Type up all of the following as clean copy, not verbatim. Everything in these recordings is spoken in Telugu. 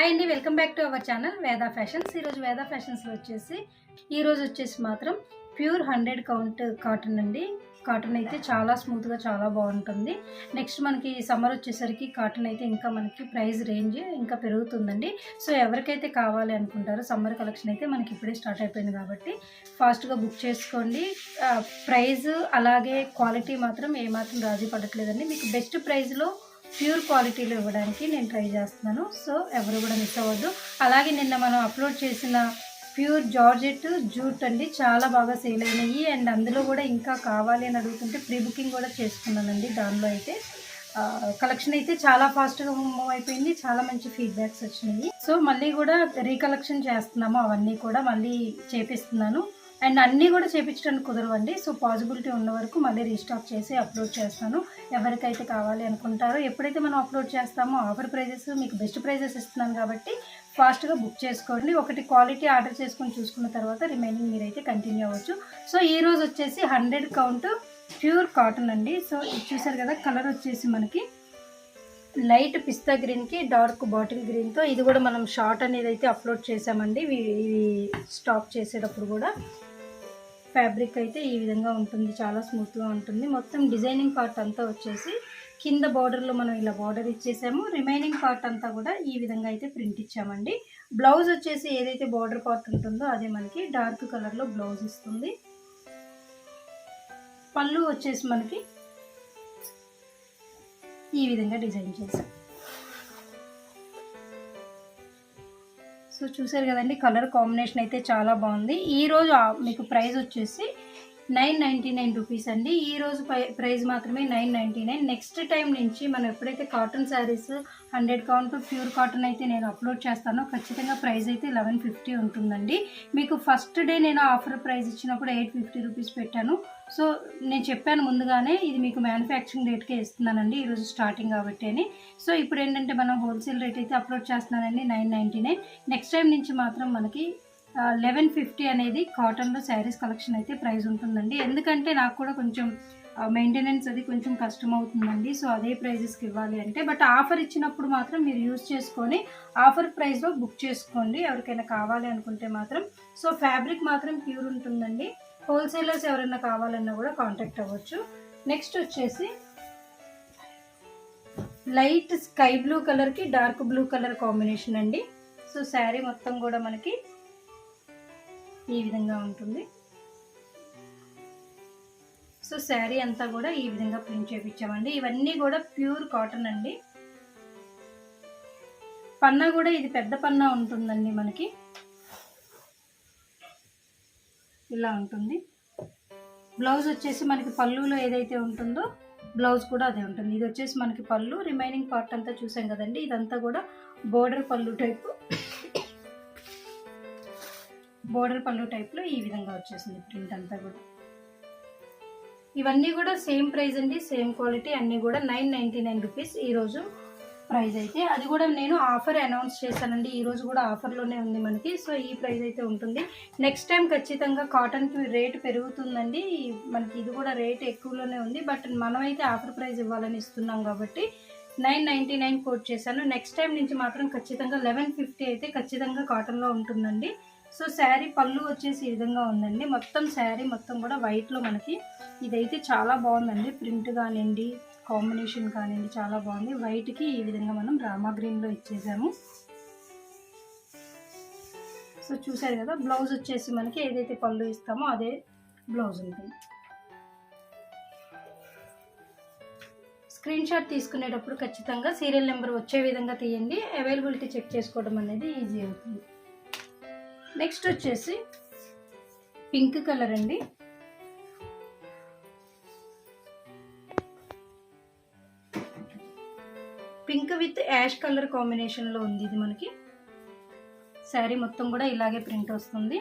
హాయ్ అండి, welcome back to our channel Veda fashions. ఈరోజు వేదా ఫ్యాషన్స్లో వచ్చేసి మాత్రం ప్యూర్ 100 కౌంట్ కాటన్ అండి. కాటన్ అయితే చాలా స్మూత్గా చాలా బాగుంటుంది. నెక్స్ట్ మనకి సమ్మర్ వచ్చేసరికి కాటన్ అయితే ఇంకా మనకి ప్రైస్ రేంజ్ ఇంకా పెరుగుతుందండి. సో ఎవరికైతే కావాలి అనుకుంటారో సమ్మర్ కలెక్షన్ అయితే మనకి ఇప్పుడే స్టార్ట్ అయిపోయింది కాబట్టి ఫాస్ట్గా బుక్ చేసుకోండి. ప్రైస్ అలాగే క్వాలిటీ మాత్రం ఏమాత్రం రాజీ పడట్లేదండి. మీకు బెస్ట్ ప్రైస్లో ప్యూర్ క్వాలిటీలో ఇవ్వడానికి నేను ట్రై చేస్తున్నాను. సో ఎవరు కూడా మిస్ అవ్వద్దు. అలాగే నిన్న మనం అప్లోడ్ చేసిన ప్యూర్ జార్జెట్ జూట్ అండి, చాలా బాగా సేల్ అయినాయి. అండ్ అందులో కూడా ఇంకా కావాలి అని అడుగుతుంటే ప్రీ బుకింగ్ కూడా చేసుకున్నానండి. దానిలో అయితే కలెక్షన్ అయితే చాలా ఫాస్ట్గా మూవ్ అయిపోయింది. చాలా మంచి ఫీడ్బ్యాక్స్ వచ్చినాయి. సో మళ్ళీ కూడా రీకలెక్షన్ చేస్తున్నాము, అవన్నీ కూడా మళ్ళీ చేపిస్తున్నాను. అండ్ అన్నీ కూడా చేయించడానికి కుదరవండి. సో పాసిబిలిటీ ఉన్న వరకు మళ్ళీ రీస్టాక్ చేసి అప్లోడ్ చేస్తాను. ఎవరికైతే కావాలి అనుకుంటారో ఎప్పుడైతే మనం అప్లోడ్ చేస్తామో ఆఫర్ ప్రైజెస్ మీకు బెస్ట్ ప్రైజెస్ ఇస్తున్నాను కాబట్టి ఫాస్ట్గా బుక్ చేసుకోండి. ఒకటి క్వాలిటీ ఆర్డర్ చేసుకొని చూసుకున్న తర్వాత రిమైనింగ్ మీరైతే కంటిన్యూ అవ్వచ్చు. సో ఈరోజు వచ్చేసి 100 కౌంట్ ప్యూర్ కాటన్ అండి. సో ఇది చూసారు కదా, కలర్ వచ్చేసి మనకి లైట్ పిస్తా గ్రీన్కి డార్క్ బాటిల్ గ్రీన్తో, ఇది కూడా మనం షార్ట్ అనేది అయితే అప్లోడ్ చేసామండి. ఇవి స్టాప్ చేసేటప్పుడు కూడా ఫ్యాబ్రిక్ అయితే ఈ విధంగా ఉంటుంది, చాలా స్మూత్గా ఉంటుంది. మొత్తం డిజైనింగ్ పార్ట్ అంతా వచ్చేసి కింద బార్డర్లో మనం ఇలా బార్డర్ ఇచ్చేసాము. రిమైనింగ్ పార్ట్ అంతా కూడా ఈ విధంగా అయితే ప్రింట్ ఇచ్చామండి. బ్లౌజ్ వచ్చేసి ఏదైతే బార్డర్ పార్ట్ ఉంటుందో అదే మనకి డార్క్ కలర్లో బ్లౌజ్ ఇస్తుంది. పళ్ళు వచ్చేసి మనకి ఈ విధంగా డిజైన్ చేసాం. సో చూసారు కదండి, కలర్ కాంబినేషన్ అయితే చాలా బాగుంది. ఈరోజు మీకు ప్రైస్ వచ్చేసి 999 రూపీస్ అండి. ఈరోజు ప్రైస్ మాత్రమే 999. నెక్స్ట్ టైం నుంచి మనం ఎప్పుడైతే cotton saris 100 count pure cotton అయితే నేను అప్లోడ్ చేస్తానో ఖచ్చితంగా ప్రైస్ అయితే 1150 ఉంటుందండి. మీకు ఫస్ట్ డే నేను ఆఫర్ ప్రైస్ ఇచ్చినప్పుడు 850 రూపీస్ పెట్టాను. సో నేను చెప్పాను ముందుగానే, ఇది మీకు మ్యానుఫ్యాక్చరింగ్ రేట్కే ఇస్తున్నానండి ఈరోజు స్టార్టింగ్ కాబట్టి అని. సో ఇప్పుడు ఏంటంటే మనం హోల్సేల్ రేట్ అయితే అప్లోడ్ చేస్తున్నానండి 999. నెక్స్ట్ టైం నుంచి మాత్రం మనకి 1150 అనేది కాటన్లో శారీస్ కలెక్షన్ అయితే ప్రైస్ ఉంటుందండి. ఎందుకంటే నాకు కూడా కొంచెం మెయింటెనెన్స్ అది కొంచెం కష్టం అవుతుందండి. సో అదే ప్రైజెస్కి ఇవ్వాలి అంటే, బట్ ఆఫర్ ఇచ్చినప్పుడు మాత్రం మీరు యూజ్ చేసుకొని ఆఫర్ ప్రైస్లో బుక్ చేసుకోండి ఎవరికైనా కావాలి అనుకుంటే మాత్రం. సో ఫ్యాబ్రిక్ మాత్రం ప్యూర్ ఉంటుందండి. హోల్సేలర్స్ ఎవరైనా కావాలన్నా కూడా కాంటాక్ట్ అవ్వచ్చు. నెక్స్ట్ వచ్చేసి లైట్ స్కై బ్లూ కలర్కి డార్క్ బ్లూ కలర్ కాంబినేషన్ అండి. సో శారీ మొత్తం కూడా మనకి ఈ విధంగా ఉంటుంది. సో శారీ అంతా కూడా ఈ విధంగా ప్రింట్ చేయించామండి. ఇవన్నీ కూడా ప్యూర్ కాటన్ అండి. పన్నా కూడా ఇది పెద్ద పన్నా ఉంటుందండి, మనకి ఇలా ఉంటుంది. బ్లౌజ్ వచ్చేసి మనకి పళ్ళులో ఏదైతే ఉంటుందో బ్లౌజ్ కూడా అదే ఉంటుంది. ఇది వచ్చేసి మనకి పళ్ళు, రిమైనింగ్ పార్ట్ అంతా చూసాం కదండి, ఇదంతా కూడా బోర్డర్ పళ్ళు టైపు, బోర్డర్ పళ్ళు టైప్లో ఈ విధంగా వచ్చేసింది ప్రింట్ అంతా కూడా. ఇవన్నీ కూడా సేమ్ ప్రైస్ అండి, సేమ్ క్వాలిటీ, అన్నీ కూడా 999 రూపీస్ ఈరోజు ప్రైస్ అయితే. అది కూడా నేను ఆఫర్ అనౌన్స్ చేశానండి, ఈరోజు కూడా ఆఫర్లోనే ఉంది మనకి. సో ఈ ప్రైస్ అయితే ఉంటుంది. నెక్స్ట్ టైం ఖచ్చితంగా కాటన్కి రేటు పెరుగుతుందండి. మనకి ఇది కూడా రేట్ ఎక్కువలోనే ఉంది, బట్ మనమైతే ఆఫర్ ప్రైస్ ఇవ్వాలని ఇస్తున్నాం కాబట్టి 999 కోట్ చేశాను. నెక్స్ట్ టైం నుంచి మాత్రం ఖచ్చితంగా 1150 అయితే ఖచ్చితంగా కాటన్లో ఉంటుందండి. సో శారీ పళ్ళు వచ్చేసి ఈ విధంగా ఉందండి. మొత్తం శారీ మొత్తం కూడా వైట్లో మనకి ఇదైతే చాలా బాగుందండి. ప్రింట్ కానివ్వండి, కాంబినేషన్ కానివ్వండి, చాలా బాగుంది. వైట్కి ఈ విధంగా మనం రామా గ్రీన్లో ఇచ్చేసాము. సో చూసారు కదా, బ్లౌజ్ వచ్చేసి మనకి ఏదైతే పళ్ళు ఇస్తామో అదే బ్లౌజ్ ఉంటుంది. స్క్రీన్ షాట్ తీసుకునేటప్పుడు ఖచ్చితంగా సీరియల్ నెంబర్ వచ్చే విధంగా తీయండి. అవైలబిలిటీ చెక్ చేసుకోవడం అనేది ఈజీ అవుతుంది. నెక్స్ట్ వచ్చేసి పింక్ కలర్ అండి. పింక్ విత్ యాష్ కలర్ కాంబినేషన్లో ఉంది ఇది మనకి. శారీ మొత్తం కూడా ఇలాగే ప్రింట్ వస్తుంది.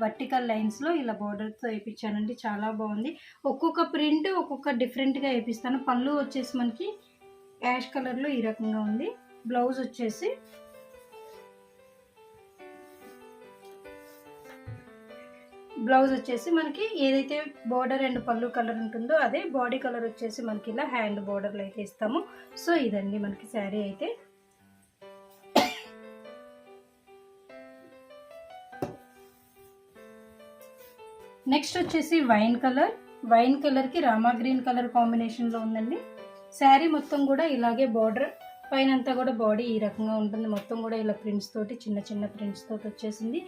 వర్టికల్ లైన్స్లో ఇలా బోర్డర్తో వేయించానండి, చాలా బాగుంది. ఒక్కొక్క ప్రింట్ ఒక్కొక్క డిఫరెంట్గా వేపిస్తాను. పళ్ళు వచ్చేసి మనకి యాష్ కలర్లో ఈ రకంగా ఉంది. బ్లౌజ్ వచ్చేసి మనకి ఏదైతే బోర్డర్ అండ్ పళ్ళు కలర్ ఉంటుందో అదే, బాడీ కలర్ వచ్చేసి మనకి ఇలా హ్యాండ్ బోర్డర్లో అయితే ఇస్తాము. సో ఇదండి మనకి శారీ అయితే. నెక్స్ట్ వచ్చేసి వైన్ కలర్కి రామా గ్రీన్ కలర్ కాంబినేషన్లో ఉందండి. శారీ మొత్తం కూడా ఇలాగే బార్డర్ పైన అంతా కూడా బాడీ ఈ రకంగా ఉంటుంది. మొత్తం కూడా ఇలా ప్రింట్స్ తోటి చిన్న చిన్న ప్రింట్స్ తోటి వచ్చేసింది.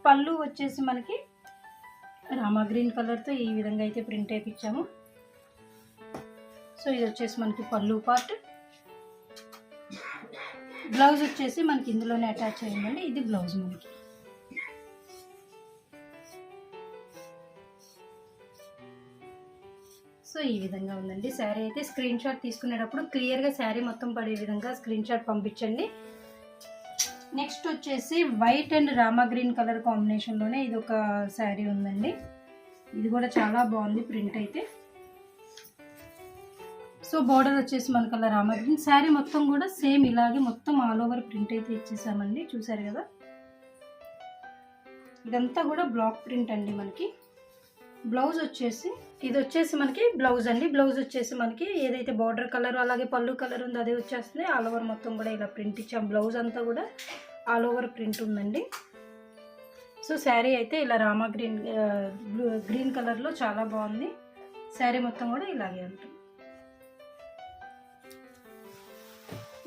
పళ్ళు వచ్చేసి మనకి రామా గ్రీన్ కలర్తో ఈ విధంగా అయితే ప్రింట్ వేయించాము. సో ఇది వచ్చేసి మనకి పళ్ళు పార్ట్. బ్లౌజ్ వచ్చేసి మనకి ఇందులోనే అటాచ్ అయ్యిందండి. ఇది బ్లౌజ్ మనకి. సో ఈ విధంగా ఉందండి శారీ అయితే. స్క్రీన్ షాట్ తీసుకునేటప్పుడు క్లియర్గా శారీ మొత్తం పడే విధంగా స్క్రీన్ షాట్ పంపించండి. నెక్స్ట్ వచ్చేసి white and Rama green colour కాంబినేషన్లోనే ఇది ఒక శారీ ఉందండి. ఇది కూడా చాలా బాగుంది ప్రింట్ అయితే. సో బార్డర్ వచ్చేసి మనకు అలా రామా గ్రీన్. శారీ మొత్తం కూడా సేమ్ ఇలాగే మొత్తం ఆల్ ఓవర్ ప్రింట్ అయితే ఇచ్చేసామండి. చూసారు కదా, ఇదంతా కూడా బ్లాక్ ప్రింట్ అండి మనకి. బ్లౌజ్ వచ్చేసి ఇది వచ్చేసి మనకి బ్లౌజ్ అండి. బ్లౌజ్ వచ్చేసి మనకి ఏదైతే బార్డర్ కలర్ అలాగే పళ్ళు కలర్ ఉందో అదే వచ్చేస్తుంది. ఆల్ ఓవర్ మొత్తం కూడా ఇలా ప్రింట్ ఇచ్చాం. బ్లౌజ్ అంతా కూడా ఆల్ ఓవర్ ప్రింట్ ఉందండి. సో శారీ అయితే ఇలా రామా గ్రీన్ కలర్లో చాలా బాగుంది. శారీ మొత్తం కూడా ఇలాగే ఉంటుంది.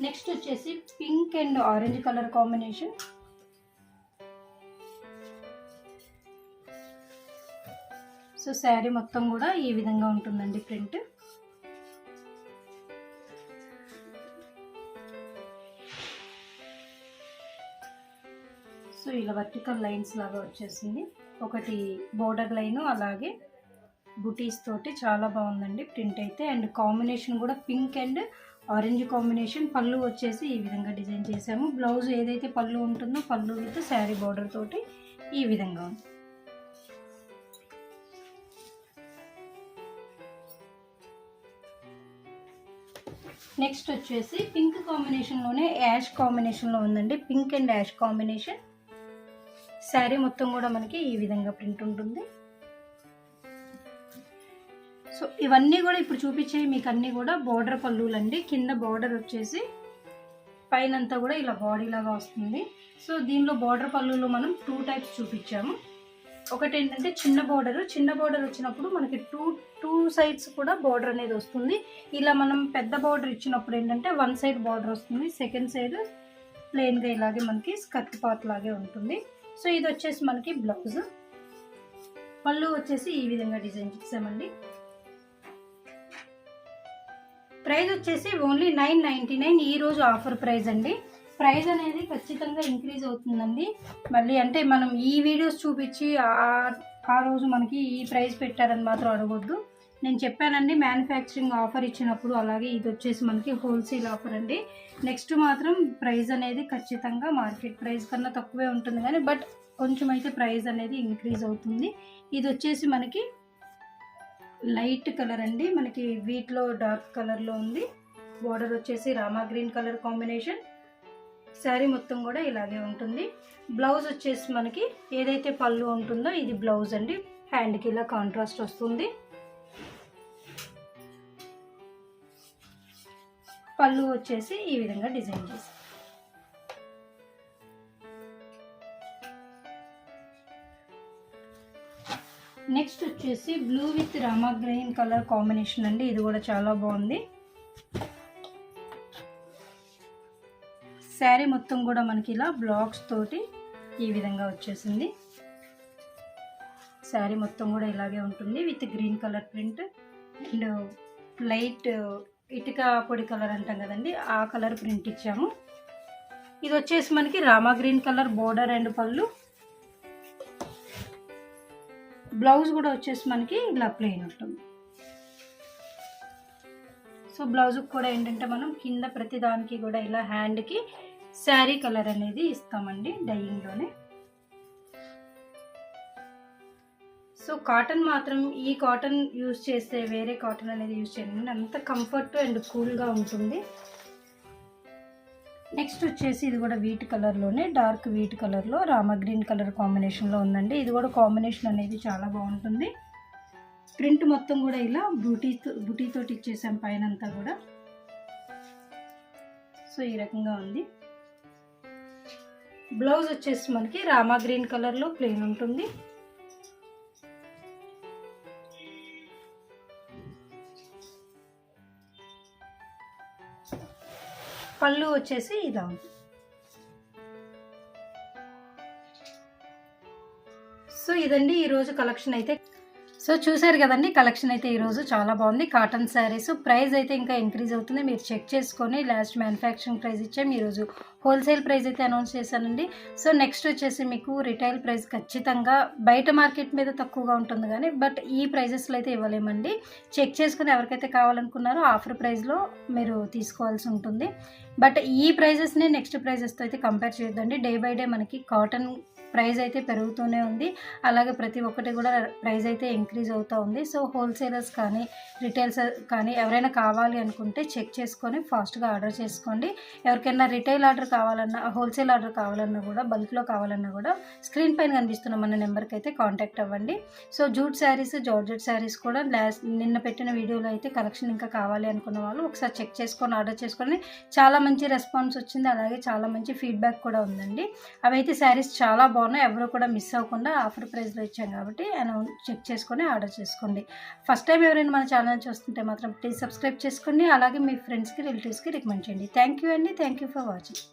నెక్స్ట్ వచ్చేసి pink and orange colour combination. So sari మొత్తం కూడా ఈ విధంగా ఉంటుందండి ప్రింట్. సో ఇలా వర్టికల్ లైన్స్ లాగా వచ్చేసింది. ఒకటి బోర్డర్ లైను అలాగే బుటీస్ తోటి చాలా బాగుందండి ప్రింట్ అయితే. అండ్ కాంబినేషన్ కూడా పింక్ అండ్ ఆరెంజ్ కాంబినేషన్. పళ్ళు వచ్చేసి ఈ విధంగా డిజైన్ చేసాము. బ్లౌజ్ ఏదైతే పళ్ళు ఉంటుందో పళ్ళు విత్ శారీ బోర్డర్ తోటి ఈ విధంగా ఉంది. నెక్స్ట్ వచ్చేసి పింక్ కాంబినేషన్లోనే యాష్ కాంబినేషన్లో ఉందండి. Pink and ash combination. Sari మొత్తం కూడా మనకి ఈ విధంగా ప్రింట్ ఉంటుంది. సో ఇవన్నీ కూడా ఇప్పుడు చూపించే మీకు అన్నీ కూడా బోర్డర్ పళ్ళులండి. కింద బోర్డర్ వచ్చేసి పైన అంతా కూడా ఇలా బాడీ లాగా వస్తుంది. సో దీనిలో బోర్డర్ పళ్ళులో మనం 2 టైప్స్ చూపించాము. ఒకటి ఏంటంటే చిన్న బోర్డర్ వచ్చినప్పుడు మనకి టూ సైడ్స్ కూడా బోర్డర్ అనేది వస్తుంది. ఇలా మనం పెద్ద బోర్డర్ ఇచ్చినప్పుడు ఏంటంటే 1 సైడ్ బోర్డర్ వస్తుంది, సెకండ్ సైడ్ ప్లెయిన్గా ఇలాగే మనకి స్కర్ట్ పార్ట్ లాగే ఉంటుంది. సో ఇది వచ్చేసి మనకి బ్లౌజ్. పళ్ళు వచ్చేసి ఈ విధంగా డిజైన్ చేసామండి. ప్రైస్ వచ్చేసి ఓన్లీ 999. ఈ రోజు ఆఫర్ ప్రైస్ అండి. ప్రైస్ అనేది ఖచ్చితంగా ఇంక్రీజ్ అవుతుందండి. మళ్ళీ అంటే మనం ఈ వీడియోస్ చూపించి ఆ రోజు మనకి ఈ ప్రైస్ పెట్టారని మాత్రం అడగొద్దు. నేను చెప్పానండి మ్యానుఫ్యాక్చరింగ్ ఆఫర్ ఇచ్చినప్పుడు. అలాగే ఇది వచ్చేసి మనకి హోల్సేల్ ఆఫర్ అండి. నెక్స్ట్ మాత్రం ప్రైస్ అనేది ఖచ్చితంగా మార్కెట్ ప్రైస్ కన్నా తక్కువే ఉంటుంది కానీ బట్ కొంచెం అయితే ప్రైస్ అనేది ఇంక్రీజ్ అవుతుంది. ఇది వచ్చేసి మనకి లైట్ కలర్ అండి. మనకి వీటిలో డార్క్ కలర్లో ఉంది. బార్డర్ వచ్చేసి Rama green colour combination. Sari మొత్తం కూడా ఇలాగే ఉంటుంది. బ్లౌజ్ వచ్చేసి మనకి ఏదైతే పళ్ళు ఉంటుందో ఇది బ్లౌజ్ అండి. హ్యాండ్కి ఇలా కాంట్రాస్ట్ వస్తుంది. పళ్ళు వచ్చేసి ఈ విధంగా డిజైన్ చేసి. నెక్స్ట్ వచ్చేసి blue with Rama green colour combination అండి. ఇది కూడా చాలా బాగుంది. శారీ మొత్తం కూడా మనకి ఇలా బ్లాక్స్ తోటి ఈ విధంగా వచ్చేసింది. శారీ మొత్తం కూడా ఇలాగే ఉంటుంది with green colour print and light ఇటుక పొడి కలర్ అంటాం కదండి, ఆ కలర్ ప్రింట్ ఇచ్చాము. ఇది వచ్చేసి మనకి Rama green colour border and పళ్ళు. బ్లౌజ్ కూడా వచ్చేసి మనకి ఇలా ప్లెయిన్ ఉంటుంది. సో బ్లౌజ్ కూడా ఏంటంటే మనం కింద ప్రతి దానికి కూడా ఇలా హ్యాండ్కి శారీ కలర్ అనేది ఇస్తామండి డైయింగ్లోనే. సో కాటన్ మాత్రం ఈ కాటన్ యూజ్ చేస్తే వేరే కాటన్ అనేది యూజ్ చేయండి, అంత కంఫర్ట్ అండ్ కూల్గా ఉంటుంది. నెక్స్ట్ వచ్చేసి ఇది కూడా వీట్ కలర్లోనే డార్క్ వీట్ కలర్లో రామా గ్రీన్ కలర్ కాంబినేషన్లో ఉందండి. ఇది కూడా కాంబినేషన్ అనేది చాలా బాగుంటుంది. ప్రింట్ మొత్తం కూడా ఇలా బుటీతోటి ఇచ్చేసాం పైన అంతా కూడా. సో ఈ రకంగా ఉంది. బ్లౌజ్ వచ్చేసి మనకి రామా గ్రీన్ కలర్లో ప్లెయిన్ ఉంటుంది. పళ్ళు వచ్చేసి ఇలా ఉంది. సో ఇదండి ఈరోజు కలెక్షన్ అయితే. సో చూసారు కదండి, కలెక్షన్ అయితే ఈరోజు చాలా బాగుంది. కాటన్ శారీస్ ప్రైస్ అయితే ఇంకా ఇంక్రీజ్ అవుతుంది, మీరు చెక్ చేసుకొని. లాస్ట్ మ్యానుఫ్యాక్చరింగ్ ప్రైస్ ఇచ్చాము, ఈరోజు హోల్సేల్ ప్రైస్ అయితే అనౌన్స్ చేశానండి. సో నెక్స్ట్ వచ్చేసి మీకు రిటైల్ ప్రైస్ ఖచ్చితంగా బయట మార్కెట్ మీద తక్కువగా ఉంటుంది కానీ బట్ ఈ ప్రైజెస్లో అయితే ఇవ్వలేమండి. చెక్ చేసుకుని ఎవరికైతే కావాలనుకున్నారో ఆఫర్ ప్రైస్లో మీరు తీసుకోవాల్సి ఉంటుంది. బట్ ఈ ప్రైజెస్ని నెక్స్ట్ ప్రైజెస్తో అయితే కంపేర్ చేయొద్దండి. డే బై డే మనకి కాటన్ ప్రైస్ అయితే పెరుగుతూనే ఉంది, అలాగే ప్రతి ఒక్కటి కూడా ప్రైస్ అయితే ఇంక్రీజ్ అవుతూ ఉంది. సో హోల్సేలర్స్ కానీ రిటైల్స్ కానీ ఎవరైనా కావాలి అనుకుంటే చెక్ చేసుకొని ఫాస్ట్గా ఆర్డర్ చేసుకోండి. ఎవరికైనా రిటైల్ ఆర్డర్ కావాలన్నా, హోల్సేల్ ఆర్డర్ కావాలన్నా కూడా, బల్క్లో కావాలన్నా కూడా స్క్రీన్ పైన కనిపిస్తున్న మన నెంబర్కి అయితే కాంటాక్ట్ అవ్వండి. So jute saris, georgette saris కూడా నిన్న పెట్టిన వీడియోలో అయితే కలెక్షన్ ఇంకా కావాలి అనుకున్న వాళ్ళు ఒకసారి చెక్ చేసుకొని ఆర్డర్ చేసుకొని. చాలా మంచి రెస్పాన్స్ వచ్చింది, అలాగే చాలా మంచి ఫీడ్బ్యాక్ కూడా ఉందండి. అవైతే శారీస్ చాలా బాగున్నాయి, ఎవరు కూడా మిస్ అవ్వకుండా ఆఫర్ ప్రైస్లో ఇచ్చాం కాబట్టి చెక్ చేసుకొని ఆర్డర్ చేసుకోండి. ఫస్ట్ టైం ఎవరైనా మన ఛానల్ చూస్తుంటే మాత్రం ప్లీజ్ సబ్స్క్రైబ్ చేసుకోండి, అలాగే మీ ఫ్రెండ్స్కి రిలేటివ్స్కి రికమెండ్ చేయండి. థ్యాంక్ యూ అండి, థ్యాంక్ యూ ఫర్ వాచింగ్.